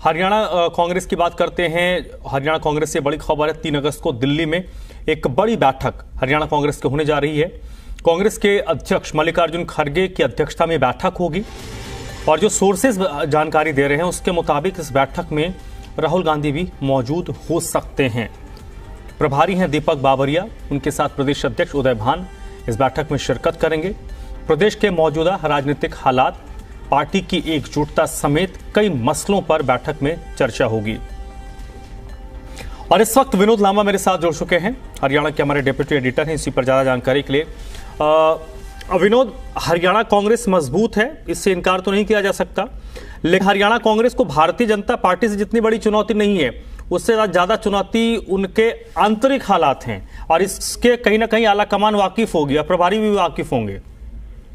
हरियाणा कांग्रेस की बात करते हैं। हरियाणा कांग्रेस से बड़ी खबर है, 3 अगस्त को दिल्ली में एक बड़ी बैठक हरियाणा कांग्रेस की होने जा रही है। कांग्रेस के अध्यक्ष मल्लिकार्जुन खड़गे की अध्यक्षता में बैठक होगी और जो सोर्सेज जानकारी दे रहे हैं उसके मुताबिक इस बैठक में राहुल गांधी भी मौजूद हो सकते हैं। प्रभारी हैं दीपक बावरिया, उनके साथ प्रदेश अध्यक्ष उदय भान इस बैठक में शिरकत करेंगे। प्रदेश के मौजूदा राजनीतिक हालात, पार्टी की एकजुटता समेत कई मसलों पर बैठक में चर्चा होगी। और इस वक्त विनोद लांबा मेरे साथ जुड़ चुके हैं, हरियाणा के हमारे डेप्यूटी एडिटर हैं, इसी पर ज्यादा जानकारी के लिए। विनोद, हरियाणा कांग्रेस मजबूत है, इससे इनकार तो नहीं किया जा सकता, लेकिन हरियाणा कांग्रेस को भारतीय जनता पार्टी से जितनी बड़ी चुनौती नहीं है, उससे ज्यादा चुनौती उनके आंतरिक हालात हैं और इसके कहीं ना कहीं आला कमान वाकिफ होगी और प्रभारी भी वाकिफ होंगे।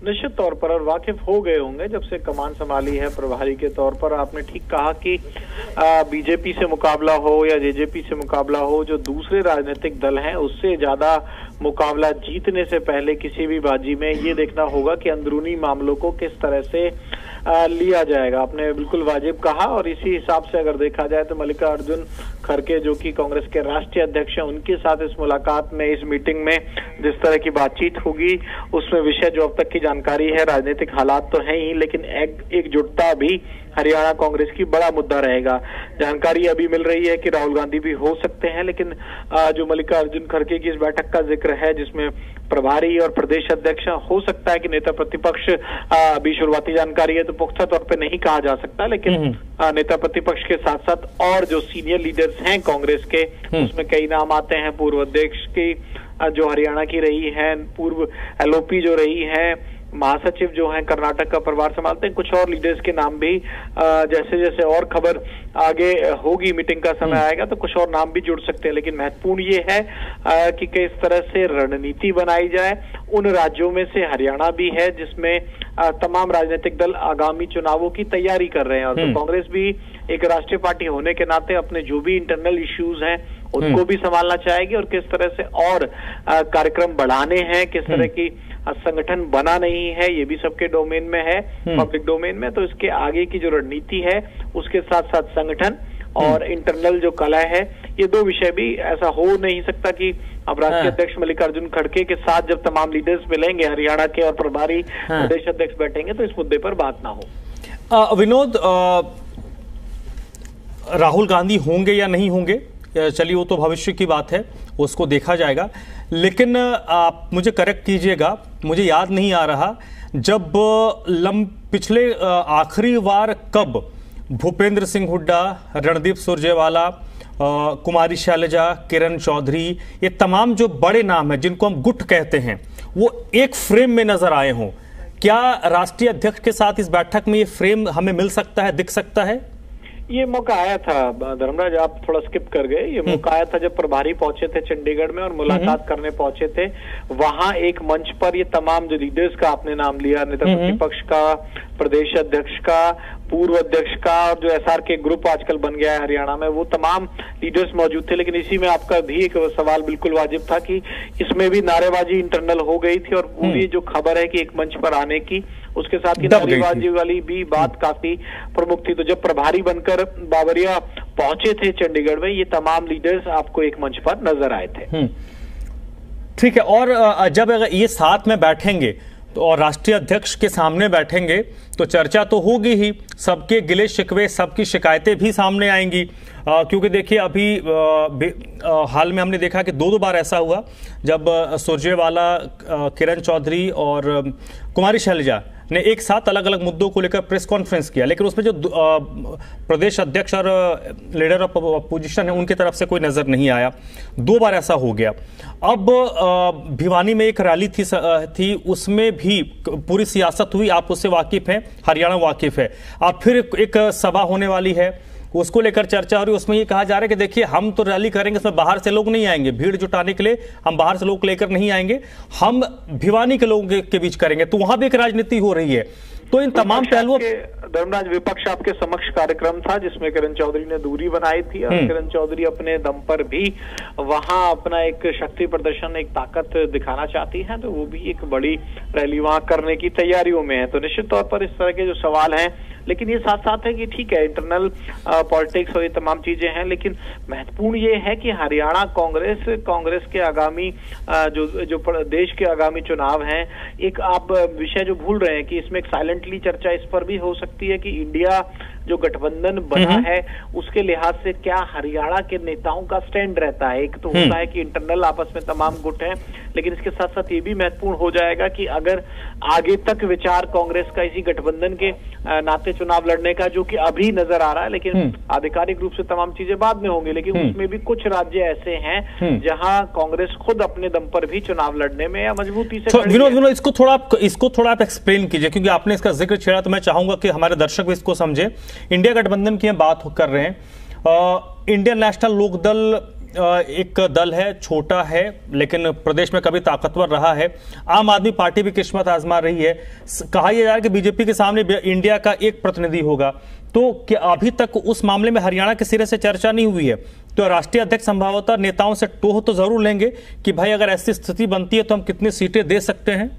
निश्चित तौर पर और वाकिफ हो गए होंगे जब से कमान संभाली है प्रभारी के तौर पर। आपने ठीक कहा कि बीजेपी से मुकाबला हो या जेजेपी से मुकाबला हो, जो दूसरे राजनीतिक दल हैं उससे ज्यादा मुकाबला जीतने से पहले किसी भी बाजी में ये देखना होगा कि अंदरूनी मामलों को किस तरह से लिया जाएगा। आपने बिल्कुल वाजिब कहा और इसी हिसाब से अगर देखा जाए तो मल्लिकार्जुन खड़गे जो कि कांग्रेस के राष्ट्रीय अध्यक्ष हैं, उनके साथ इस मुलाकात में, इस मीटिंग में जिस तरह की बातचीत होगी उसमें विषय जो अब तक की जानकारी है, राजनीतिक हालात तो है ही, लेकिन एकजुटता भी हरियाणा कांग्रेस की बड़ा मुद्दा रहेगा। जानकारी अभी मिल रही है कि राहुल गांधी भी हो सकते हैं, लेकिन जो मल्लिकार्जुन खड़गे की इस बैठक का जिक्र है जिसमें प्रभारी और प्रदेश अध्यक्ष, हो सकता है कि नेता प्रतिपक्ष, अभी शुरुआती जानकारी है तो पुख्ता तौर पे नहीं कहा जा सकता, लेकिन नेता प्रतिपक्ष के साथ साथ और जो सीनियर लीडर्स हैं कांग्रेस के, उसमें कई नाम आते हैं। पूर्व अध्यक्ष की जो हरियाणा की रही है, पूर्व एलओपी जो रही है, महासचिव जो हैं कर्नाटक का प्रभार संभालते हैं, कुछ और लीडर्स के नाम भी जैसे जैसे और खबर आगे होगी, मीटिंग का समय आएगा तो कुछ और नाम भी जुड़ सकते हैं। लेकिन महत्वपूर्ण ये है कि किस तरह से रणनीति बनाई जाए। उन राज्यों में से हरियाणा भी है जिसमें तमाम राजनीतिक दल आगामी चुनावों की तैयारी कर रहे हैं और तो कांग्रेस भी एक राष्ट्रीय पार्टी होने के नाते अपने जो भी इंटरनल इश्यूज हैं उनको भी संभालना चाहेगी और किस तरह से और कार्यक्रम बढ़ाने हैं, किस तरह की संगठन बना नहीं है, ये भी सबके डोमेन में है, पब्लिक डोमेन में। तो इसके आगे की जो रणनीति है उसके साथ साथ संगठन और इंटरनल जो कला है, ये दो विषय भी, ऐसा हो नहीं सकता कि अब राष्ट्रीय अध्यक्ष मल्लिकार्जुन खड़गे के साथ जब तमाम लीडर्स मिलेंगे हरियाणा के और प्रभारी प्रदेश अध्यक्ष बैठेंगे तो इस मुद्दे पर बात ना हो। विनोद, राहुल गांधी होंगे या नहीं होंगे, चलिए वो तो भविष्य की बात है, उसको देखा जाएगा, लेकिन आप मुझे करेक्ट कीजिएगा, मुझे याद नहीं आ रहा जब पिछले आखिरी बार कब भूपेंद्र सिंह हुड्डा, रणदीप सुरजेवाला, कुमारी शैलजा, किरण चौधरी, ये तमाम जो बड़े नाम हैं जिनको हम गुट कहते हैं, वो एक फ्रेम में नजर आए हों। क्या राष्ट्रीय अध्यक्ष के साथ इस बैठक में ये फ्रेम हमें मिल सकता है, दिख सकता है? ये मौका आया था धर्मराज, आप थोड़ा स्किप कर गए। ये मौका आया था जब प्रभारी पहुंचे थे चंडीगढ़ में और मुलाकात करने पहुंचे थे। वहां एक मंच पर ये तमाम जो लीडर्स का आपने नाम लिया, नेता प्रतिपक्ष का, प्रदेश अध्यक्ष का, पूर्व अध्यक्ष का और जो एसआर के ग्रुप आजकल बन गया है हरियाणा में, वो तमाम लीडर्स मौजूद थे। लेकिन इसी में आपका भी एक सवाल बिल्कुल वाजिब था कि इसमें भी नारेबाजी इंटरनल हो गई थी और पूरी जो खबर है कि एक मंच पर आने की, उसके साथ ही नारेबाजी वाली भी बात काफी प्रमुख थी। तो जब प्रभारी बनकर बावरिया पहुंचे थे चंडीगढ़ में, ये तमाम लीडर्स आपको एक मंच पर नजर आए थे। ठीक है, और जब अगर ये साथ में बैठेंगे तो और राष्ट्रीय अध्यक्ष के सामने बैठेंगे तो चर्चा तो होगी ही, सबके गिले शिकवे, सबकी शिकायतें भी सामने आएंगी, क्योंकि देखिए अभी हाल में हमने देखा कि दो बार ऐसा हुआ जब सुरजेवाला, किरण चौधरी और कुमारी शैलजा ने एक साथ अलग अलग मुद्दों को लेकर प्रेस कॉन्फ्रेंस किया, लेकिन उसमें जो प्रदेश अध्यक्ष और लीडर ऑफ अपोजिशन है उनकी तरफ से कोई नजर नहीं आया। 2 बार ऐसा हो गया। अब भिवानी में एक रैली थी, उसमें भी पूरी सियासत हुई, आप उससे वाकिफ हैं, हरियाणा वाकिफ है। अब फिर एक सभा होने वाली है, उसको लेकर चर्चा हो रही है, उसमें ये कहा जा रहा है कि देखिए हम तो रैली करेंगे, इसमें बाहर से लोग नहीं आएंगे, भीड़ जुटाने के लिए हम बाहर से लोग लेकर नहीं आएंगे, हम भिवानी के लोगों के बीच करेंगे। तो वहां भी एक राजनीति हो रही है। तो इन तमाम पहलुओं धर्मराज, विपक्ष आपके समक्ष कार्यक्रम था जिसमें किरण चौधरी ने दूरी बनाई थी और किरण चौधरी अपने दम पर भी वहां अपना एक शक्ति प्रदर्शन, एक ताकत दिखाना चाहती हैं, तो वो भी एक बड़ी रैली वहां करने की तैयारियों में है। तो निश्चित तौर पर इस तरह के जो सवाल हैं लेकिन ये साथ साथ है कि ठीक है इंटरनल पॉलिटिक्स और ये तमाम चीजें हैं, लेकिन महत्वपूर्ण ये है कि हरियाणा कांग्रेस के आगामी जो देश के आगामी चुनाव हैं, एक आप विषय जो भूल रहे हैं कि इसमें एक साइलेंटली चर्चा इस पर भी हो सकती है कि इंडिया जो गठबंधन बना है उसके लिहाज से क्या हरियाणा के नेताओं का स्टैंड रहता है। एक तो होता है कि इंटरनल आपस में तमाम गुट हैं, लेकिन इसके साथ साथ ये भी महत्वपूर्ण हो जाएगा कि अगर आगे तक विचार कांग्रेस का इसी गठबंधन के नाते चुनाव लड़ने का, जो कि अभी नजर आ रहा है, लेकिन आधिकारिक रूप से तमाम चीजें बाद में होंगी, लेकिन उसमें भी कुछ राज्य ऐसे हैं जहां कांग्रेस खुद अपने दम पर भी चुनाव लड़ने में या मजबूती से विनोद इसको थोड़ा आप एक्सप्लेन कीजिए, क्योंकि आपने इसका जिक्र छेड़ा तो मैं चाहूंगा कि हमारे दर्शक भी इसको समझे। इंडिया गठबंधन की हम बात कर रहे हैं। इंडियन नेशनल लोकदल एक दल है, छोटा है लेकिन प्रदेश में कभी ताकतवर रहा है। आम आदमी पार्टी भी किस्मत आजमा रही है। कहा यह जा रहा है कि बीजेपी के सामने इंडिया का एक प्रतिनिधि होगा। तो क्या अभी तक उस मामले में हरियाणा के सिरे से चर्चा नहीं हुई है? तो राष्ट्रीय अध्यक्ष संभवतः नेताओं से टोह तो जरूर लेंगे कि भाई अगर ऐसी स्थिति बनती है तो हम कितनी सीटें दे सकते हैं।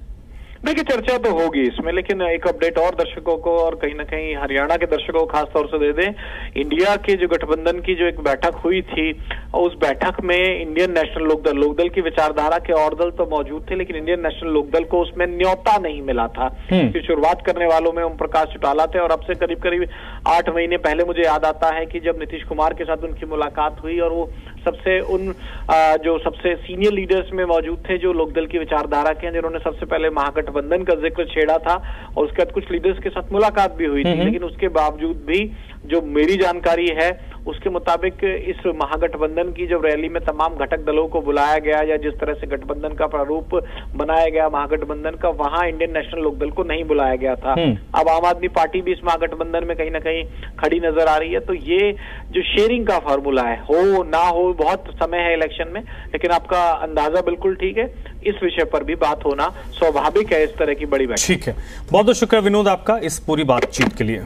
देखिए चर्चा तो होगी इसमें, लेकिन एक अपडेट और दर्शकों को और कहीं ना कहीं हरियाणा के दर्शकों को खास तौर से दे दें। इंडिया के जो गठबंधन की जो एक बैठक हुई थी, उस बैठक में इंडियन नेशनल लोकदल की विचारधारा के और दल तो मौजूद थे, लेकिन इंडियन नेशनल लोकदल को उसमें न्योता नहीं मिला था। कि शुरुआत करने वालों में ओम प्रकाश चौटाला थे, और अब से करीब करीब 8 महीने पहले मुझे याद आता है कि जब नीतीश कुमार के साथ उनकी मुलाकात हुई और वो जो सबसे सीनियर लीडर्स में मौजूद थे जो लोकदल की विचारधारा के हैं, जिन्होंने सबसे पहले महागठबंधन का जिक्र छेड़ा था, और उसके बाद कुछ लीडर्स के साथ मुलाकात भी हुई थी। लेकिन उसके बावजूद भी जो मेरी जानकारी है उसके मुताबिक इस महागठबंधन की जब रैली में तमाम घटक दलों को बुलाया गया, या जिस तरह से गठबंधन का प्रारूप बनाया गया महागठबंधन का, वहां इंडियन नेशनल लोकदल को नहीं बुलाया गया था। अब आम आदमी पार्टी भी इस महागठबंधन में कहीं ना कहीं खड़ी नजर आ रही है। तो ये जो शेयरिंग का फॉर्मूला है, हो ना हो, बहुत समय है इलेक्शन में, लेकिन आपका अंदाजा बिल्कुल ठीक है, इस विषय पर भी बात होना स्वाभाविक है इस तरह की बड़ी बैठक। ठीक है, बहुत बहुत शुक्रिया विनोद आपका इस पूरी बातचीत के लिए।